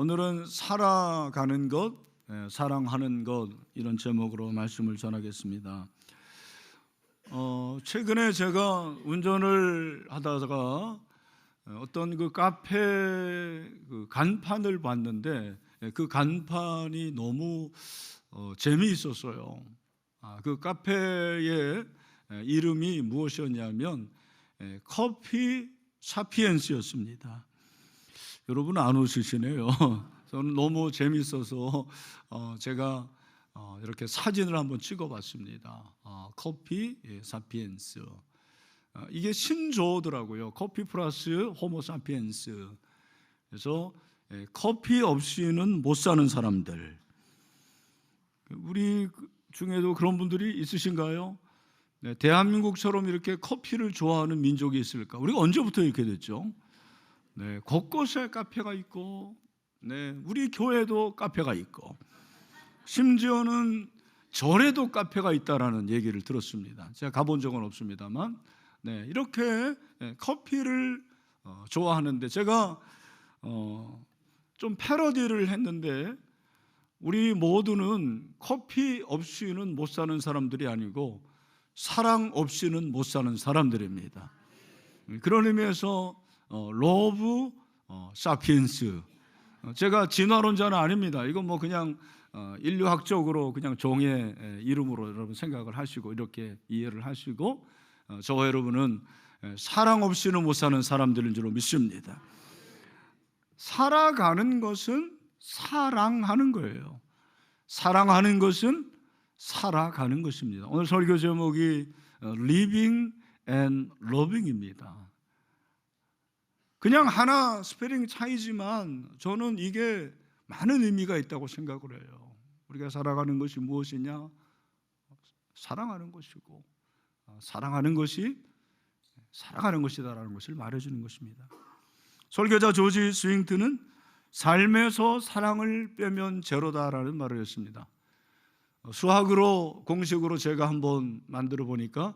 오늘은 살아가는 것, 사랑하는 것 이런 제목으로 말씀을 전하겠습니다. 최근에 제가 운전을 하다가 어떤 그 카페 그 간판을 봤는데 그 간판이 너무 재미있었어요. 그 카페의 이름이 무엇이었냐면 커피 사피엔스였습니다. 여러분 안 웃으시네요. 저는 너무 재밌어서 제가 이렇게 사진을 한번 찍어봤습니다. 커피 사피엔스. 이게 신조어더라고요. 커피 플러스 호모 사피엔스. 그래서 커피 없이는 못 사는 사람들. 우리 중에도 그런 분들이 있으신가요? 네, 대한민국처럼 이렇게 커피를 좋아하는 민족이 있을까? 우리가 언제부터 이렇게 됐죠? 네, 곳곳에 카페가 있고, 네, 우리 교회도 카페가 있고, 심지어는 절에도 카페가 있다라는 얘기를 들었습니다. 제가 가본 적은 없습니다만, 네, 이렇게 커피를 좋아하는데 제가 좀 패러디를 했는데 우리 모두는 커피 없이는 못 사는 사람들이 아니고 사랑 없이는 못 사는 사람들입니다. 그런 의미에서 러브 사피엔스. 제가 진화론자는 아닙니다. 이건 뭐 그냥 인류학적으로 그냥 종의 이름으로 여러분 생각을 하시고 이렇게 이해를 하시고 저와 여러분은 사랑 없이는 못 사는 사람들인 줄 믿습니다. 살아가는 것은 사랑하는 거예요. 사랑하는 것은 살아가는 것입니다. 오늘 설교 제목이 Living and Loving입니다. 그냥 하나 스페링 차이지만 저는 이게 많은 의미가 있다고 생각을 해요. 우리가 살아가는 것이 무엇이냐? 사랑하는 것이고 사랑하는 것이 살아가는 것이다라는 것을 말해주는 것입니다. 설교자 조지 스윙튼은 삶에서 사랑을 빼면 제로다라는 말을 했습니다. 수학으로 공식으로 제가 한번 만들어 보니까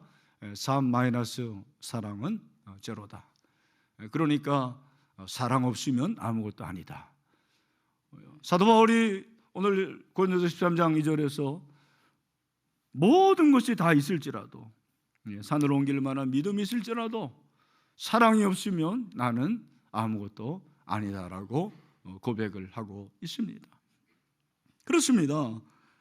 3 마이너스 사랑은 제로다. 그러니까 사랑 없이면 아무것도 아니다. 사도 바울이 오늘 고린도서 13장 2절에서 모든 것이 다 있을지라도 산을 옮길 만한 믿음이 있을지라도 사랑이 없으면 나는 아무것도 아니다라고 고백을 하고 있습니다. 그렇습니다.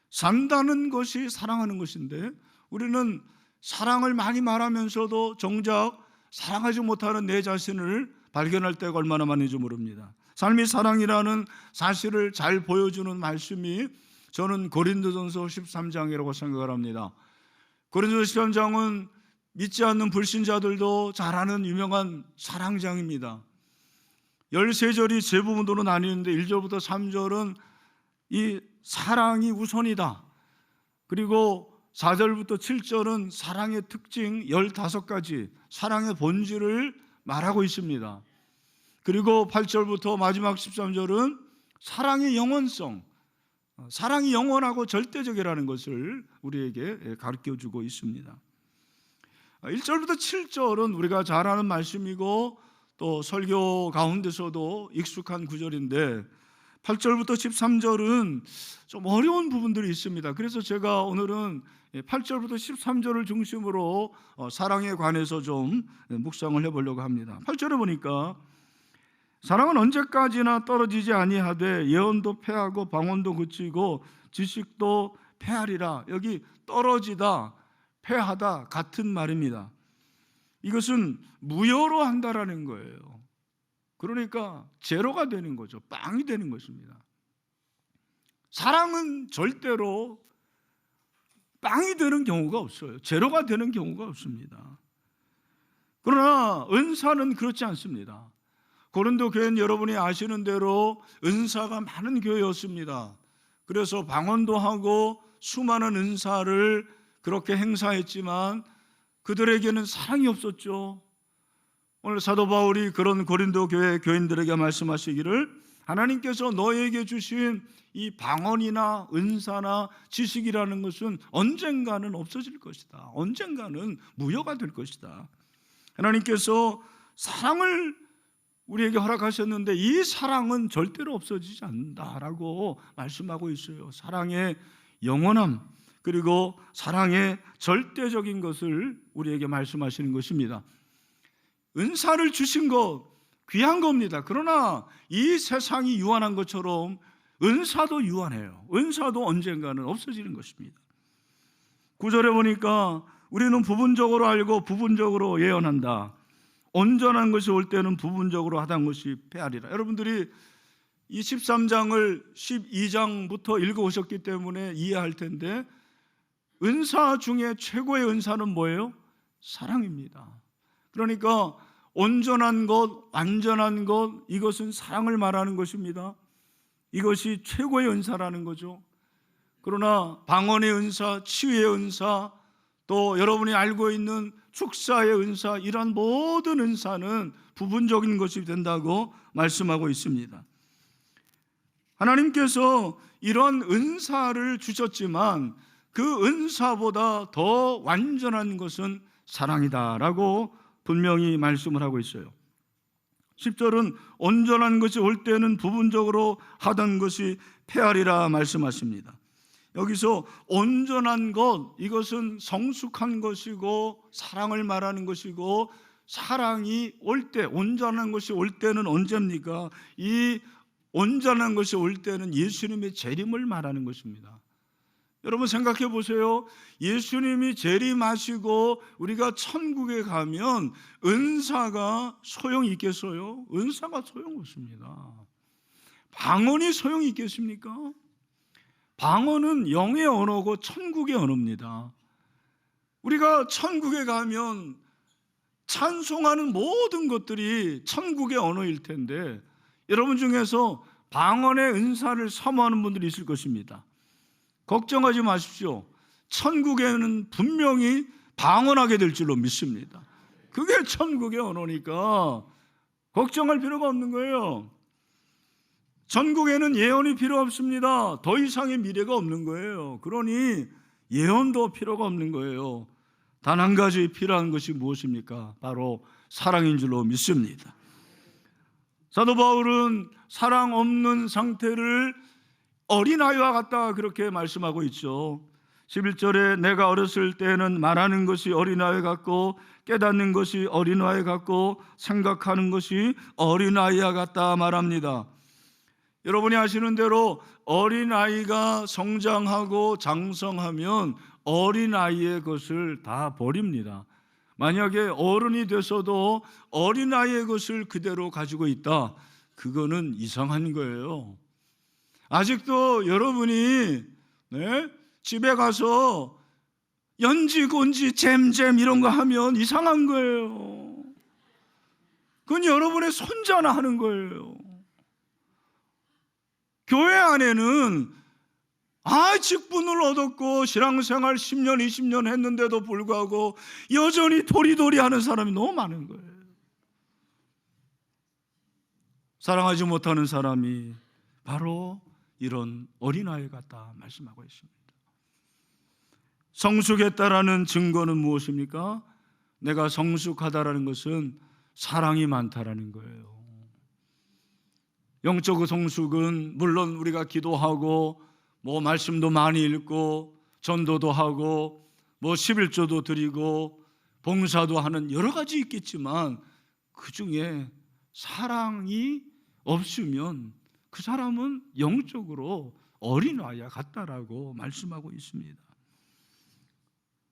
산다는 것이 사랑하는 것인데 우리는 사랑을 많이 말하면서도 정작 사랑하지 못하는 내 자신을 발견할 때가 얼마나 많은지 모릅니다. 삶이 사랑이라는 사실을 잘 보여주는 말씀이 저는 고린도전서 13장이라고 생각을 합니다. 고린도전서 13장은 믿지 않는 불신자들도 잘 아는 유명한 사랑장입니다. 13절이 세 부분으로 나뉘는데 1절부터 3절은 이 사랑이 우선이다. 그리고 4절부터 7절은 사랑의 특징 15가지 사랑의 본질을 말하고 있습니다. 그리고 8절부터 마지막 13절은 사랑의 영원성, 사랑이 영원하고 절대적이라는 것을 우리에게 가르쳐주고 있습니다. 1절부터 7절은 우리가 잘 아는 말씀이고 또 설교 가운데서도 익숙한 구절인데 8절부터 13절은 좀 어려운 부분들이 있습니다. 그래서 제가 오늘은 8절부터 13절을 중심으로 사랑에 관해서 좀 묵상을 해보려고 합니다. 8절에 보니까 사랑은 언제까지나 떨어지지 아니하되 예언도 패하고 방언도 그치고 지식도 패하리라. 여기 떨어지다, 패하다 같은 말입니다. 이것은 무효로 한다라는 거예요. 그러니까 제로가 되는 거죠. 빵이 되는 것입니다. 사랑은 절대로 빵이 되는 경우가 없어요. 제로가 되는 경우가 없습니다. 그러나 은사는 그렇지 않습니다. 고린도 교회는 여러분이 아시는 대로 은사가 많은 교회였습니다. 그래서 방언도 하고 수많은 은사를 그렇게 행사했지만 그들에게는 사랑이 없었죠. 오늘 사도 바울이 그런 고린도 교회 교인들에게 말씀하시기를 하나님께서 너에게 주신 이 방언이나 은사나 지식이라는 것은 언젠가는 없어질 것이다. 언젠가는 무효가 될 것이다. 하나님께서 사랑을 우리에게 허락하셨는데 이 사랑은 절대로 없어지지 않는다라고 말씀하고 있어요. 사랑의 영원함, 그리고 사랑의 절대적인 것을 우리에게 말씀하시는 것입니다. 은사를 주신 것 귀한 겁니다. 그러나 이 세상이 유한한 것처럼 은사도 유한해요. 은사도 언젠가는 없어지는 것입니다. 9절에 보니까 우리는 부분적으로 알고 부분적으로 예언한다. 온전한 것이 올 때는 부분적으로 하던 것이 패하리라. 여러분들이 이 13장을 12장부터 읽어오셨기 때문에 이해할 텐데, 은사 중에 최고의 은사는 뭐예요? 사랑입니다. 그러니까 온전한 것, 완전한 것, 이것은 사랑을 말하는 것입니다. 이것이 최고의 은사라는 거죠. 그러나 방언의 은사, 치유의 은사, 또 여러분이 알고 있는 축사의 은사, 이런 모든 은사는 부분적인 것이 된다고 말씀하고 있습니다. 하나님께서 이런 은사를 주셨지만 그 은사보다 더 완전한 것은 사랑이다라고 분명히 말씀을 하고 있어요. 10절은 온전한 것이 올 때는 부분적으로 하던 것이 패하리라 말씀하십니다. 여기서 온전한 것, 이것은 성숙한 것이고 사랑을 말하는 것이고, 사랑이 올 때, 온전한 것이 올 때는 언제입니까? 이 온전한 것이 올 때는 예수님의 재림을 말하는 것입니다. 여러분 생각해 보세요. 예수님이 재림하시고 우리가 천국에 가면 은사가 소용이 있겠어요? 은사가 소용없습니다. 방언이 소용이 있겠습니까? 방언은 영의 언어고 천국의 언어입니다. 우리가 천국에 가면 찬송하는 모든 것들이 천국의 언어일 텐데, 여러분 중에서 방언의 은사를 사모하는 분들이 있을 것입니다. 걱정하지 마십시오. 천국에는 분명히 방언하게 될 줄로 믿습니다. 그게 천국의 언어니까 걱정할 필요가 없는 거예요. 천국에는 예언이 필요 없습니다. 더 이상의 미래가 없는 거예요. 그러니 예언도 필요가 없는 거예요. 단 한 가지 필요한 것이 무엇입니까? 바로 사랑인 줄로 믿습니다. 사도 바울은 사랑 없는 상태를 어린아이와 같다, 그렇게 말씀하고 있죠. 11절에 내가 어렸을 때는 말하는 것이 어린아이 같고 깨닫는 것이 어린아이 같고 생각하는 것이 어린아이와 같다 말합니다. 여러분이 아시는 대로 어린아이가 성장하고 장성하면 어린아이의 것을 다 버립니다. 만약에 어른이 돼서도 어린아이의 것을 그대로 가지고 있다, 그거는 이상한 거예요. 아직도 여러분이 집에 가서 연지, 곤지, 잼잼 이런 거 하면 이상한 거예요. 그건 여러분의 손자나 하는 거예요. 교회 안에는 직분을 얻었고 신앙생활 10년, 20년 했는데도 불구하고 여전히 도리도리 하는 사람이 너무 많은 거예요. 사랑하지 못하는 사람이 바로 이런 어린아이 같다 말씀하고 있습니다. 성숙했다라는 증거는 무엇입니까? 내가 성숙하다라는 것은 사랑이 많다라는 거예요. 영적 성숙은 물론 우리가 기도하고 말씀도 많이 읽고 전도도 하고 11조도 드리고 봉사도 하는 여러 가지 있겠지만, 그 중에 사랑이 없으면 그 사람은 영적으로 어린아이와 같다라고 말씀하고 있습니다.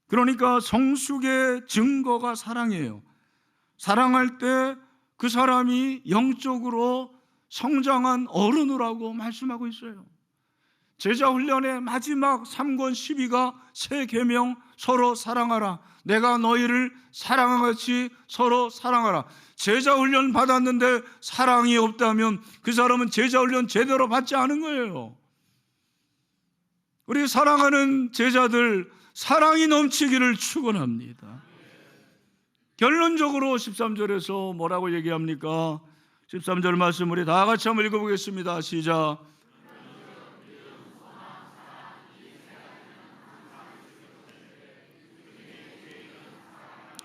그러니까 성숙의 증거가 사랑이에요. 사랑할 때 그 사람이 영적으로 성장한 어른이라고 말씀하고 있어요. 제자훈련의 마지막 3권 12가 새 계명, 서로 사랑하라. 내가 너희를 사랑한 같이 서로 사랑하라. 제자훈련 받았는데 사랑이 없다면 그 사람은 제자훈련 제대로 받지 않은 거예요. 우리 사랑하는 제자들, 사랑이 넘치기를 축원합니다. 결론적으로 13절에서 뭐라고 얘기합니까? 13절 말씀 우리 다 같이 한번 읽어보겠습니다. 시작.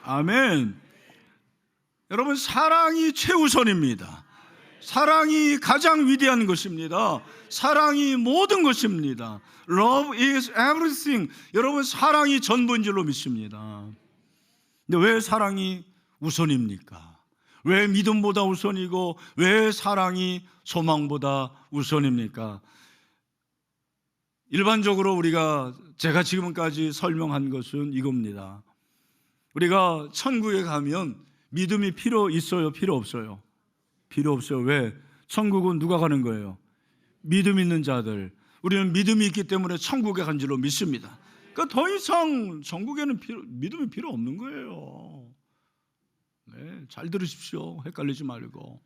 아멘. 여러분, 사랑이 최우선입니다. 사랑이 가장 위대한 것입니다. 사랑이 모든 것입니다. Love is everything. 여러분, 사랑이 전부인 줄로 믿습니다. 근데 왜 사랑이 우선입니까? 왜 믿음보다 우선이고 왜 사랑이 소망보다 우선입니까? 일반적으로 제가 지금까지 설명한 것은 이겁니다. 우리가 천국에 가면 믿음이 필요 있어요? 필요 없어요? 필요 없어요. 왜? 천국은 누가 가는 거예요? 믿음 있는 자들. 우리는 믿음이 있기 때문에 천국에 간 줄로 믿습니다. 그러니까 더 이상 천국에는 믿음이 필요 없는 거예요. 네, 잘 들으십시오. 헷갈리지 말고.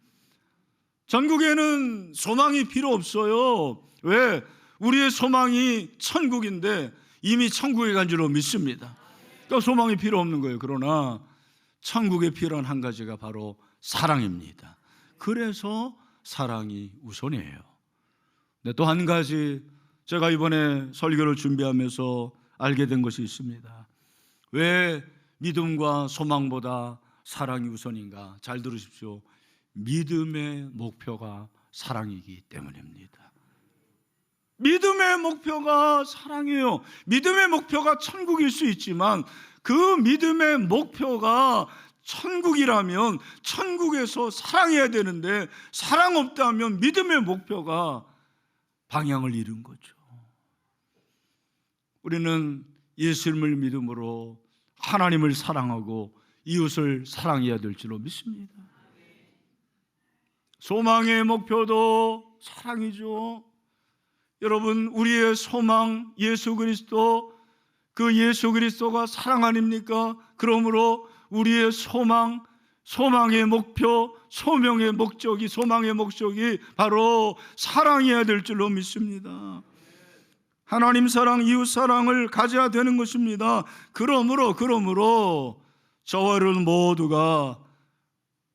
천국에는 소망이 필요 없어요. 왜? 우리의 소망이 천국인데 이미 천국에 간 줄로 믿습니다. 그러니까 소망이 필요 없는 거예요. 그러나 천국에 필요한 한 가지가 바로 사랑입니다. 그래서 사랑이 우선이에요. 네, 또 한 가지 제가 이번에 설교를 준비하면서 알게 된 것이 있습니다. 왜 믿음과 소망보다 사랑이 우선인가? 잘 들으십시오. 믿음의 목표가 사랑이기 때문입니다. 믿음의 목표가 사랑이에요. 믿음의 목표가 천국일 수 있지만 그 믿음의 목표가 천국이라면 천국에서 사랑해야 되는데 사랑 없다면 믿음의 목표가 방향을 잃은 거죠. 우리는 예수님을 믿음으로 하나님을 사랑하고 이웃을 사랑해야 될 줄로 믿습니다. 소망의 목표도 사랑이죠. 여러분, 우리의 소망 예수 그리스도, 그 예수 그리스도가 사랑 아닙니까? 그러므로 우리의 소망의 목표, 소명의 목적이, 소망의 목적이 바로 사랑해야 될 줄로 믿습니다. 하나님 사랑, 이웃 사랑을 가져야 되는 것입니다. 그러므로 저와 여러분 모두가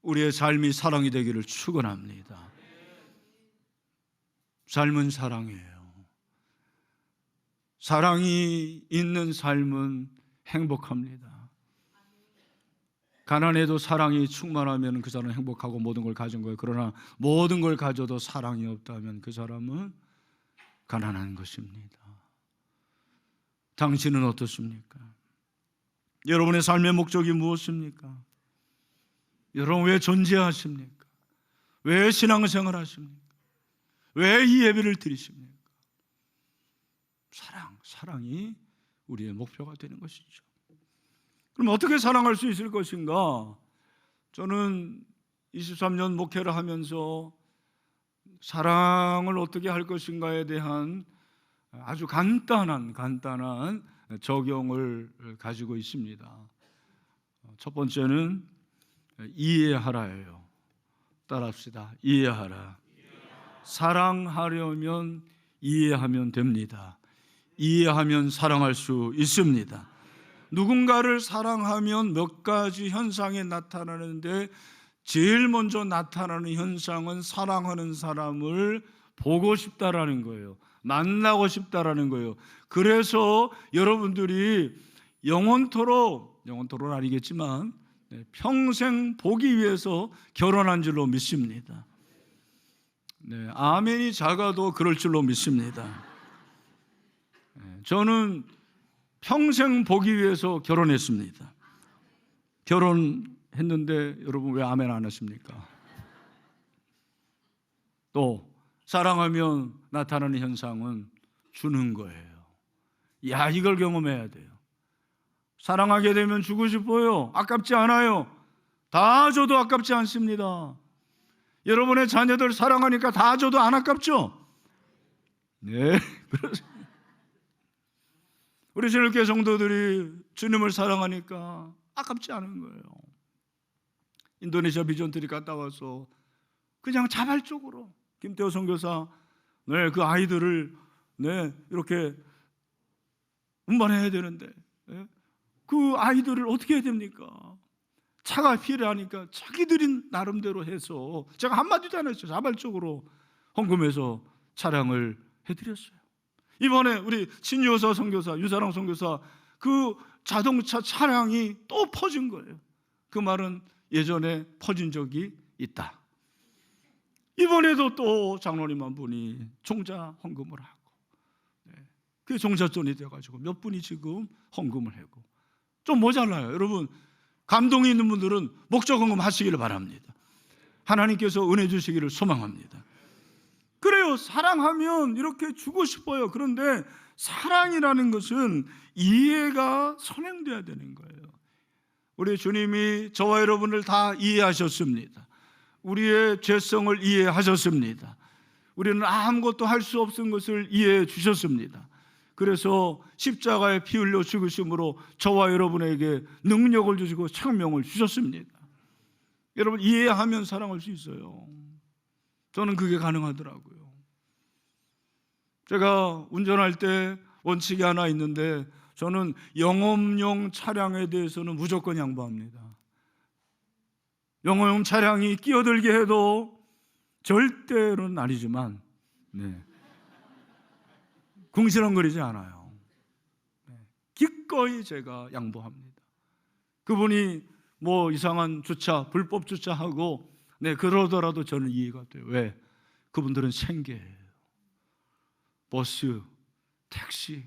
우리의 삶이 사랑이 되기를 축원합니다. 삶은 사랑이에요. 사랑이 있는 삶은 행복합니다. 가난해도 사랑이 충만하면 그 사람은 행복하고 모든 걸 가진 거예요. 그러나 모든 걸 가져도 사랑이 없다면 그 사람은 가난한 것입니다. 당신은 어떻습니까? 여러분의 삶의 목적이 무엇입니까? 여러분 왜 존재하십니까? 왜 신앙생활 하십니까? 왜 이 예배를 드리십니까? 사랑이 우리의 목표가 되는 것이죠. 그럼 어떻게 사랑할 수 있을 것인가? 저는 23년 목회를 하면서 사랑을 어떻게 할 것인가에 대한 아주 간단한 적용을 가지고 있습니다. 첫 번째는 이해하라예요. 따라합시다. 이해하라. 사랑하려면 이해하면 됩니다. 이해하면 사랑할 수 있습니다. 누군가를 사랑하면 몇 가지 현상이 나타나는데 제일 먼저 나타나는 현상은 사랑하는 사람을 보고 싶다라는 거예요. 만나고 싶다라는 거예요. 그래서 여러분들이 영원토록은 아니겠지만 평생 보기 위해서 결혼한 줄로 믿습니다. 네, 아멘이 작아도 그럴 줄로 믿습니다. 저는 평생 보기 위해서 결혼했습니다. 결혼했는데 여러분 왜 아멘 안 하십니까? 또 사랑하면 나타나는 현상은 주는 거예요. 야, 이걸 경험해야 돼요. 사랑하게 되면 주고 싶어요. 아깝지 않아요. 다 줘도 아깝지 않습니다. 여러분의 자녀들 사랑하니까 다 줘도 안 아깝죠? 네, 그렇습니다. 우리 신일교회 성도들이 주님을 사랑하니까 아깝지 않은 거예요. 인도네시아 비전트리 갔다 와서 그냥 자발적으로 김태호 선교사 그 아이들을 이렇게 운반해야 되는데 그 아이들을 어떻게 해야 됩니까? 차가 필요하니까 자기들이 나름대로 해서 제가 한마디도 안 했어요. 자발적으로 헌금해서 차량을 해드렸어요. 이번에 우리 신유서 선교사, 유사랑 선교사 그 자동차 차량이 또 퍼진 거예요. 그 말은 예전에 퍼진 적이 있다. 이번에도 또 장로님 한 분이 종자 헌금을 하고, 그게 종잣돈이 돼가지고 몇 분이 지금 헌금을 하고, 좀 모자라요. 여러분, 감동이 있는 분들은 목적 헌금 하시기를 바랍니다. 하나님께서 은혜 주시기를 소망합니다. 그래요. 사랑하면 이렇게 주고 싶어요. 그런데 사랑이라는 것은 이해가 선행돼야 되는 거예요. 우리 주님이 저와 여러분을 다 이해하셨습니다. 우리의 죄성을 이해하셨습니다. 우리는 아무것도 할 수 없는 것을 이해해 주셨습니다. 그래서 십자가에 피 흘려 죽으심으로 저와 여러분에게 능력을 주시고 생명을 주셨습니다. 여러분, 이해하면 사랑할 수 있어요. 저는 그게 가능하더라고요. 제가 운전할 때 원칙이 하나 있는데, 저는 영업용 차량에 대해서는 무조건 양보합니다. 영업용 차량이 끼어들게 해도 절대로는 아니지만, 궁시렁거리지 않아요. 기꺼이 제가 양보합니다. 그분이 뭐 이상한 주차, 불법 주차하고 그러더라도 저는 이해가 돼요. 왜? 그분들은 생계예요. 버스, 택시,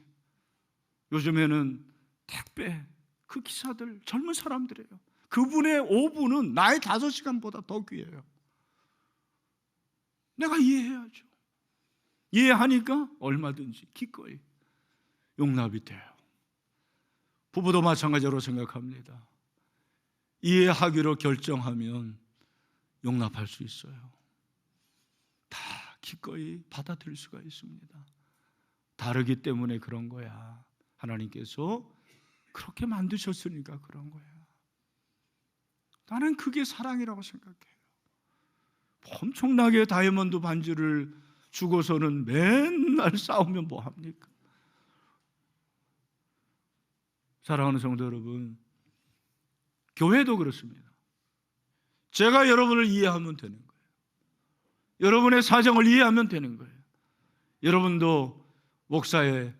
요즘에는 택배, 그 기사들 젊은 사람들이에요. 그분의 5분은 나의 5시간보다 더 귀해요. 내가 이해해야죠. 이해하니까 얼마든지 기꺼이 용납이 돼요. 부부도 마찬가지로 생각합니다. 이해하기로 결정하면 용납할 수 있어요. 다 기꺼이 받아들일 수가 있습니다. 다르기 때문에 그런 거야. 하나님께서 그렇게 만드셨으니까 그런 거야. 나는 그게 사랑이라고 생각해요. 엄청나게 다이아몬드 반지를 주고서는 맨날 싸우면 뭐합니까? 사랑하는 성도 여러분, 교회도 그렇습니다. 제가 여러분을 이해하면 되는 거예요. 여러분의 사정을 이해하면 되는 거예요. 여러분도 목사의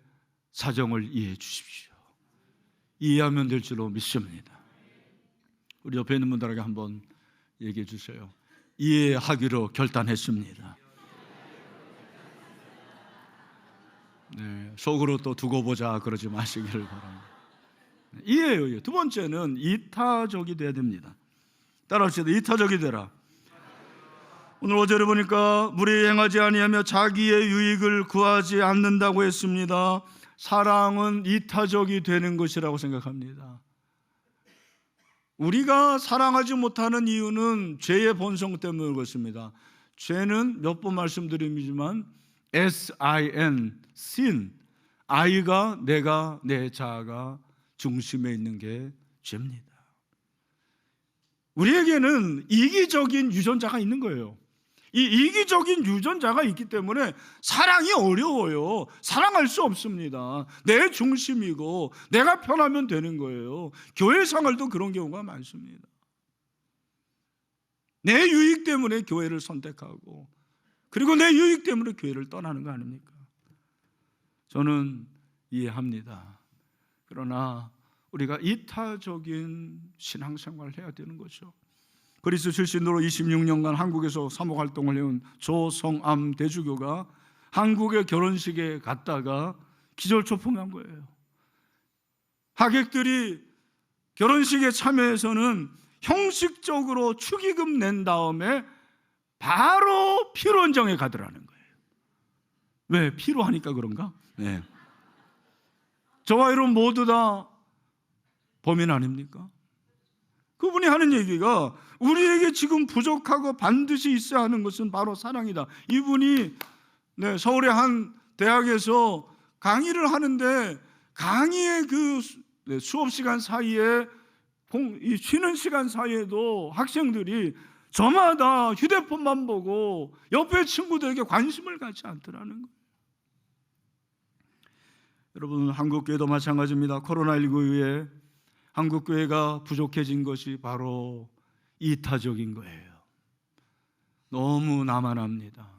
사정을 이해해 주십시오. 이해하면 될 줄로 믿습니다. 우리 옆에 있는 분들에게 한번 얘기해 주세요. 이해하기로 결단했습니다. 속으로 또 두고 보자 그러지 마시기를 바랍니다. 이해예요. 두 번째는 이타적이 돼야 됩니다. 따라합시다. 이타적이 되라. 오늘 5절에 보니까 무리에 행하지 아니하며 자기의 유익을 구하지 않는다고 했습니다. 사랑은 이타적이 되는 것이라고 생각합니다. 우리가 사랑하지 못하는 이유는 죄의 본성 때문에 그렇습니다. 죄는 몇 번 말씀드리지만 S-I-N, sin, I가 내가, 내 자아가 중심에 있는 게 죄입니다. 우리에게는 이기적인 유전자가 있는 거예요. 이 이기적인 유전자가 있기 때문에 사랑이 어려워요. 사랑할 수 없습니다. 내 중심이고 내가 편하면 되는 거예요. 교회 생활도 그런 경우가 많습니다. 내 유익 때문에 교회를 선택하고, 그리고 내 유익 때문에 교회를 떠나는 거 아닙니까? 저는 이해합니다. 그러나 우리가 이타적인 신앙생활을 해야 되는 거죠. 그리스 출신으로 26년간 한국에서 사목 활동을 해온 조성암 대주교가 한국의 결혼식에 갔다가 기절초풍한 거예요. 하객들이 결혼식에 참여해서는 형식적으로 축의금 낸 다음에 바로 피로원정에 가더라는 거예요. 왜? 피로 하니까 그런가? 네. 저와 여러분 모두 다 범인 아닙니까? 그분이 하는 얘기가 우리에게 지금 부족하고 반드시 있어야 하는 것은 바로 사랑이다. 이분이 서울의 한 대학에서 강의를 하는데 강의의 그 수업 시간 사이에 쉬는 시간 사이에도 학생들이 저마다 휴대폰만 보고 옆에 친구들에게 관심을 갖지 않더라는 거예요. 여러분, 한국교회도 마찬가지입니다. 코로나19 이후에 한국교회가 부족해진 것이 바로 이타적인 거예요. 너무 나만 합니다.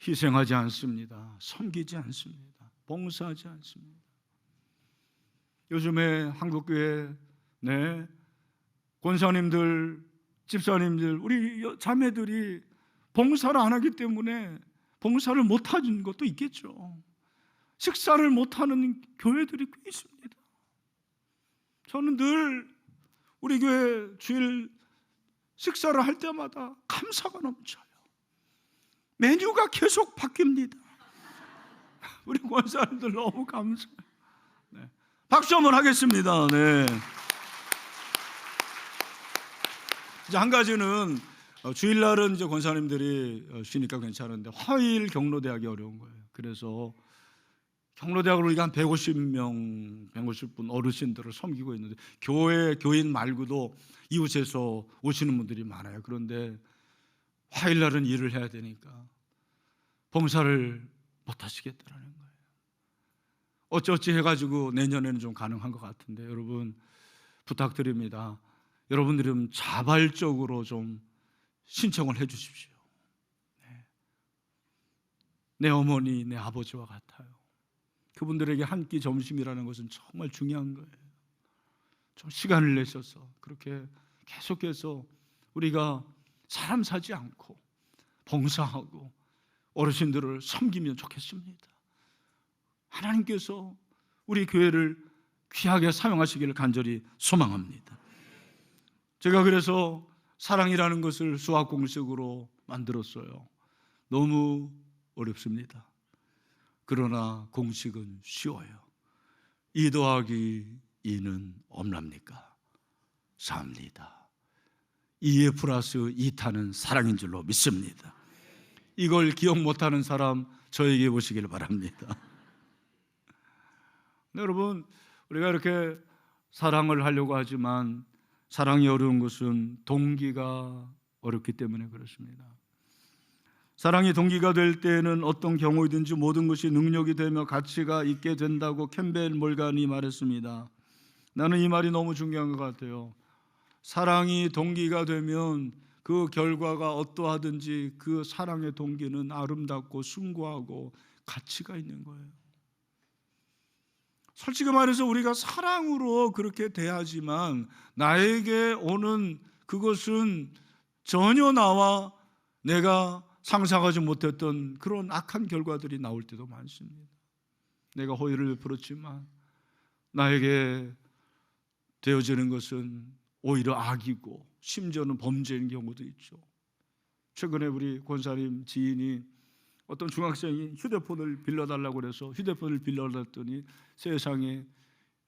희생하지 않습니다. 섬기지 않습니다. 봉사하지 않습니다. 요즘에 한국교회 권사님들, 집사님들, 우리 자매들이 봉사를 안 하기 때문에 봉사를 못하는 것도 있겠죠. 식사를 못하는 교회들이 꽤 있습니다. 저는 늘 우리 교회 주일 식사를 할 때마다 감사가 넘쳐요. 메뉴가 계속 바뀝니다. 우리 권사님들 너무 감사해요. 네. 박수 한번 하겠습니다. 네. 이제 한 가지는 주일날은 이제 권사님들이 쉬니까 괜찮은데 화요일 경로대학이 어려운 거예요. 그래서 경로대학으로 우리가 한 150명, 150분 어르신들을 섬기고 있는데 교회 교인 말고도 이웃에서 오시는 분들이 많아요. 그런데 화요일날은 일을 해야 되니까 봉사를 못 하시겠다는 거예요. 어쩌지 해가지고 내년에는 좀 가능한 것 같은데 여러분 부탁드립니다. 여러분들이 좀 자발적으로 좀 신청을 해 주십시오. 내 어머니, 내 아버지와 같아요. 그분들에게 한 끼 점심이라는 것은 정말 중요한 거예요. 좀 시간을 내셔서 그렇게 계속해서 우리가 사람 사지 않고 봉사하고 어르신들을 섬기면 좋겠습니다. 하나님께서 우리 교회를 귀하게 사용하시기를 간절히 소망합니다. 제가 그래서 사랑이라는 것을 수학 공식으로 만들었어요. 너무 어렵습니다. 그러나 공식은 쉬워요. 2 더하기 2는 얼마입니까? 4입니다. 2에 플러스 2타는 사랑인 줄로 믿습니다. 이걸 기억 못하는 사람 저에게 오시길 바랍니다. 여러분 우리가 이렇게 사랑을 하려고 하지만 사랑이 어려운 것은 동기가 어렵기 때문에 그렇습니다. 사랑이 동기가 될 때에는 어떤 경우이든지 모든 것이 능력이 되며 가치가 있게 된다고 캠벨 몰간이 말했습니다. 나는 이 말이 너무 중요한 것 같아요. 사랑이 동기가 되면 그 결과가 어떠하든지 그 사랑의 동기는 아름답고 숭고하고 가치가 있는 거예요. 솔직히 말해서 우리가 사랑으로 그렇게 대하지만 나에게 오는 그것은 전혀 나와 내가 상상하지 못했던 그런 악한 결과들이 나올 때도 많습니다. 내가 호의를 베풀었지만 나에게 되어지는 것은 오히려 악이고 심지어는 범죄인 경우도 있죠. 최근에 우리 권사님 지인이 어떤 중학생이 휴대폰을 빌려달라고 그래서 휴대폰을 빌려달랬더니 세상에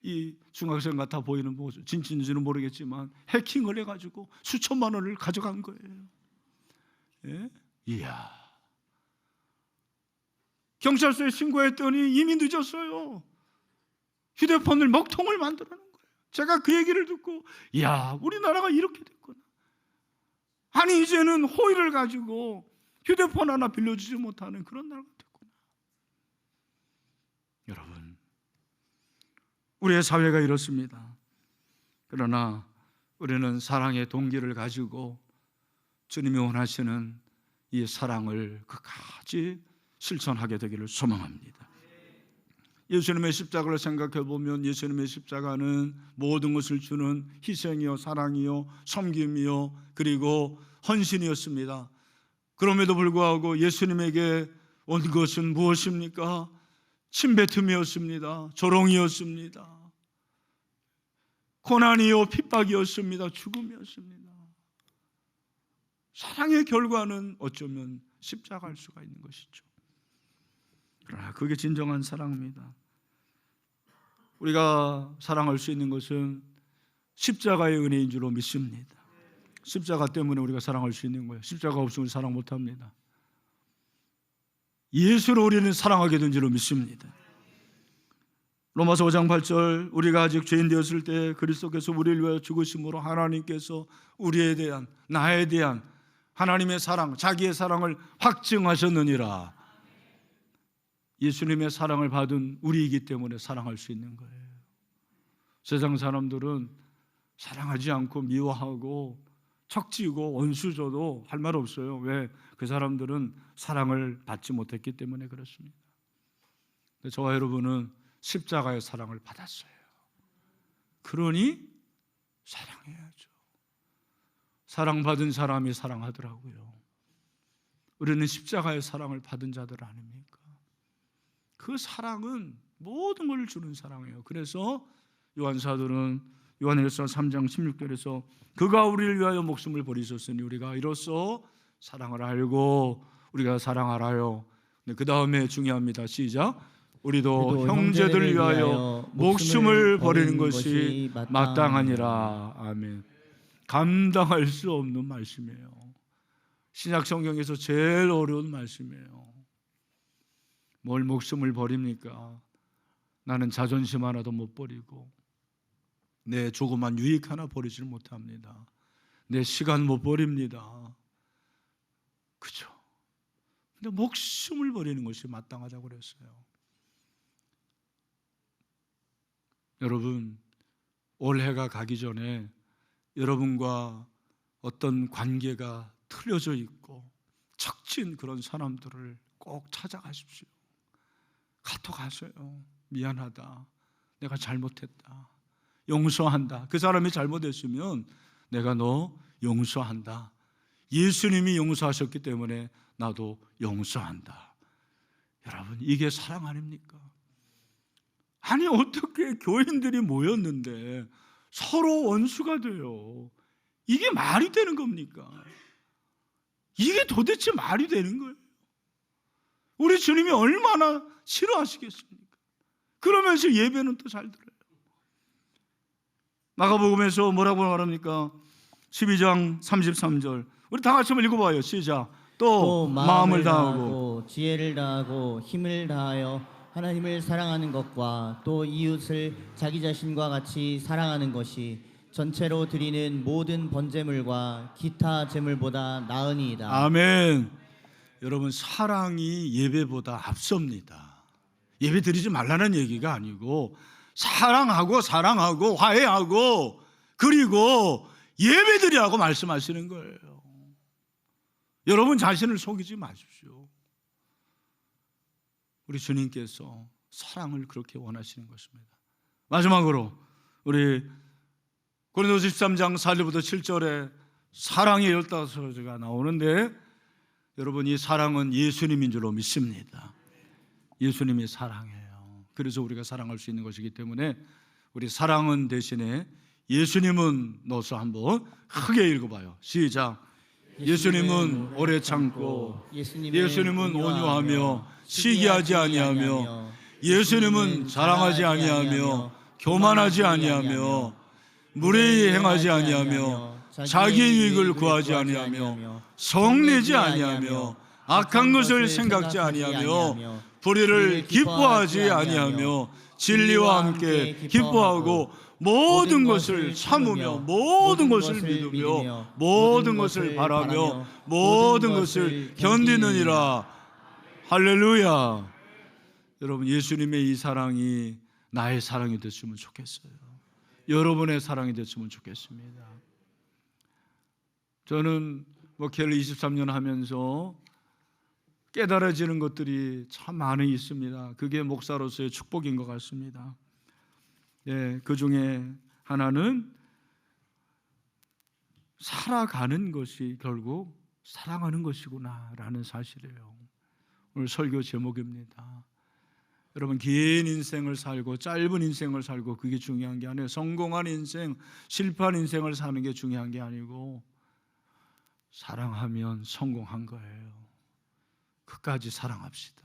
이 중학생 같아 보이는 모습, 진짜인지는 모르겠지만 해킹을 해가지고 수천만 원을 가져간 거예요. 예? 이야. 경찰서에 신고했더니 이미 늦었어요. 휴대폰을 먹통을 만들어낸 거예요. 제가 그 얘기를 듣고 이야, 우리나라가 이렇게 됐구나. 아니 이제는 호의를 가지고 휴대폰 하나 빌려주지 못하는 그런 나라가 됐구나. 여러분, 우리의 사회가 이렇습니다. 그러나 우리는 사랑의 동기를 가지고 주님이 원하시는 이 사랑을 끝까지 실천하게 되기를 소망합니다. 예수님의 십자가를 생각해 보면 예수님의 십자가는 모든 것을 주는 희생이요 사랑이요 섬김이요 그리고 헌신이었습니다. 그럼에도 불구하고 예수님에게 온 것은 무엇입니까? 침뱉음이었습니다. 조롱이었습니다. 고난이요 핍박이었습니다. 죽음이었습니다. 사랑의 결과는 어쩌면 십자가일 수가 있는 것이죠. 그러나 그게 진정한 사랑입니다. 우리가 사랑할 수 있는 것은 십자가의 은혜인 줄로 믿습니다. 십자가 때문에 우리가 사랑할 수 있는 거예요. 십자가 없으면 사랑 못합니다. 예수로 우리는 사랑하게 된 줄로 믿습니다. 로마서 5장 8절 우리가 아직 죄인 되었을 때 그리스도께서 우리를 위하여 죽으심으로 하나님께서 우리에 대한 나에 대한 하나님의 사랑, 자기의 사랑을 확증하셨느니라. 예수님의 사랑을 받은 우리이기 때문에 사랑할 수 있는 거예요. 세상 사람들은 사랑하지 않고 미워하고 척지고 원수져도 할 말 없어요. 왜? 그 사람들은 사랑을 받지 못했기 때문에 그렇습니다. 근데 저와 여러분은 십자가의 사랑을 받았어요. 그러니 사랑해야죠. 사랑받은 사람이 사랑하더라고요. 우리는 십자가의 사랑을 받은 자들 아닙니까? 그 사랑은 모든 걸 주는 사랑이에요. 그래서 요한사도는 요한일서 3장 16절에서 그가 우리를 위하여 목숨을 버리셨으니 우리가 이로써 사랑을 알고 우리가 사랑하라요. 그 다음에 중요합니다. 시작. 우리도 형제들을 위하여 목숨을 버리는 것이 마땅하니라. 아멘. 감당할 수 없는 말씀이에요. 신약 성경에서 제일 어려운 말씀이에요. 뭘 목숨을 버립니까? 나는 자존심 하나도 못 버리고 내 조그만 유익 하나 버리질 못합니다. 내 시간 못 버립니다. 그죠? 근데 목숨을 버리는 것이 마땅하다고 그랬어요. 여러분, 올해가 가기 전에 여러분과 어떤 관계가 틀어져 있고 척진 그런 사람들을 꼭 찾아가십시오. 카톡하세요. 미안하다. 내가 잘못했다. 용서한다. 그 사람이 잘못했으면 내가 너 용서한다. 예수님이 용서하셨기 때문에 나도 용서한다. 여러분, 이게 사랑 아닙니까? 아니, 어떻게 교인들이 모였는데 서로 원수가 돼요? 이게 말이 되는 겁니까? 이게 도대체 말이 되는 거예요? 우리 주님이 얼마나 싫어하시겠습니까? 그러면서 예배는 또 잘 들어요. 마가복음에서 뭐라고 말합니까? 12장 33절 우리 다 같이 한번 읽어봐요. 시작. 또 마음을 다하고 지혜를 다하고 힘을 다하여 하나님을 사랑하는 것과 또 이웃을 자기 자신과 같이 사랑하는 것이 전체로 드리는 모든 번제물과 기타 제물보다 나으니이다. 아멘. 여러분, 사랑이 예배보다 앞섭니다. 예배 드리지 말라는 얘기가 아니고 사랑하고 화해하고 그리고 예배 드리라고 말씀하시는 거예요. 여러분 자신을 속이지 마십시오. 우리 주님께서 사랑을 그렇게 원하시는 것입니다. 마지막으로 우리 고린도서 13장 4절부터 7절에 사랑의 15가지가 나오는데 여러분, 이 사랑은 예수님인 줄로 믿습니다. 예수님이 사랑해요. 그래서 우리가 사랑할 수 있는 것이기 때문에 우리 사랑은 대신에 예수님은 넣어서 한번 크게 읽어봐요. 시작. 예수님은 오래 참고 예수님은 온유하며 시기하지 아니하며 예수님은 자랑하지 아니하며 교만하지 아니하며 무례히 행하지 아니하며 자기 이익을 구하지 아니하며 성내지 아니하며 악한 것을 생각지 아니하며 불의를 기뻐하지 아니하며 진리와 함께 기뻐하고 모든 것을 참으며 모든 것을 믿으며 모든 것을 바라며 모든 것을 견디느니라. 할렐루야. 여러분, 예수님의 이 사랑이 나의 사랑이 됐으면 좋겠어요. 여러분의 사랑이 됐으면 좋겠습니다. 저는 목회를 23년 하면서 깨달아지는 것들이 참 많이 있습니다. 그게 목사로서의 축복인 것 같습니다. 그 중에 하나는 살아가는 것이 결국 사랑하는 것이구나라는 사실이에요. 오늘 설교 제목입니다. 여러분, 긴 인생을 살고 짧은 인생을 살고 그게 중요한 게 아니에요. 성공한 인생, 실패한 인생을 사는 게 중요한 게 아니고 사랑하면 성공한 거예요. 끝까지 사랑합시다.